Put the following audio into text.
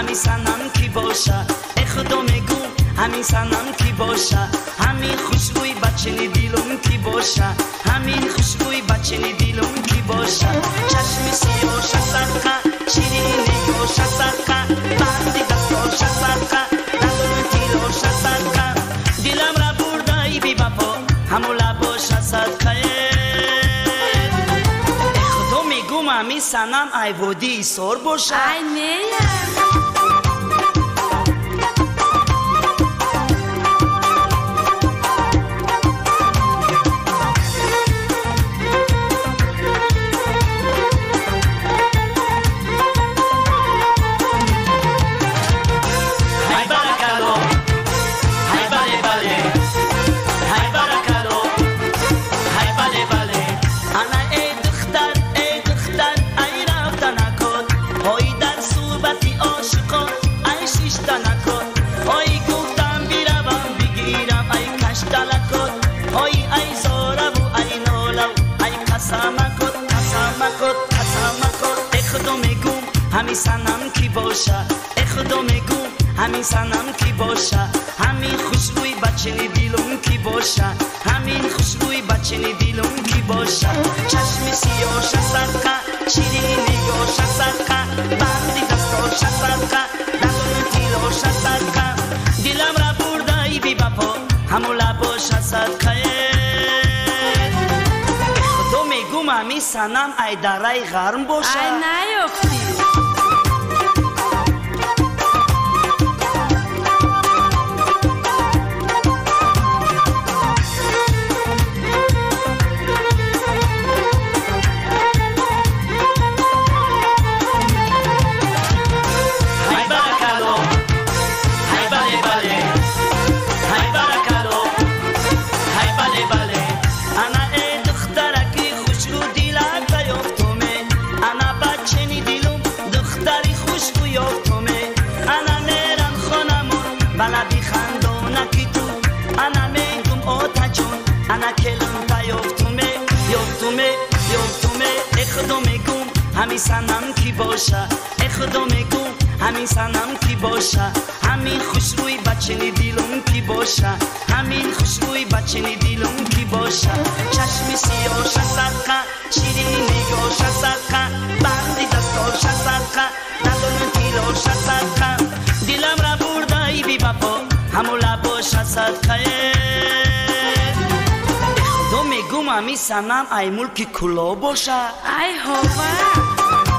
همین سنم کی باشه ای خدا میگو همین سنم کی باشه همین خوشبوی بچه دیلم کی باشه همین خوشبوی بچه دیلم کی باشه چشم سیاش صدقه شیرین نگاش صدقه بندی دستاش صدقه دلم تیلاش صدقه دلم را برده ای بی وفا همو لباش صدقه ای خدا میگم همین سنم ای ودی سر باشه ای نیم همین سنم کی باشه ای خدا میگو همین سنم کی باشه همین خوشبوی بچه دیلم کی باشه همین خوشبوی بچه دیلم کی باشه چشم سیاش صدقه شیرین نگاش صدقه بندی دستاش صدقه دلم تیلاش صدقه دلم را برده ای بی وفا همو لباش صدقه خدا میگم همین سنم ای درای غرم باشه ای نیفتی همین سنم کی باشه ای خدا میگو همین سنم کی باشه همین خوشبوی بچه دیلم کی باشه همین خوشبوی بچه دیلم کی باشه چشم سیاش صدقه شیرین نگاش صدقه بندی دستاش صدقه دلم تیلاش صدقه دلم را برده ای بی وفا همو لباش صدقه ای خدا میگم همین سنم ای ملک کلا باشه ای هوا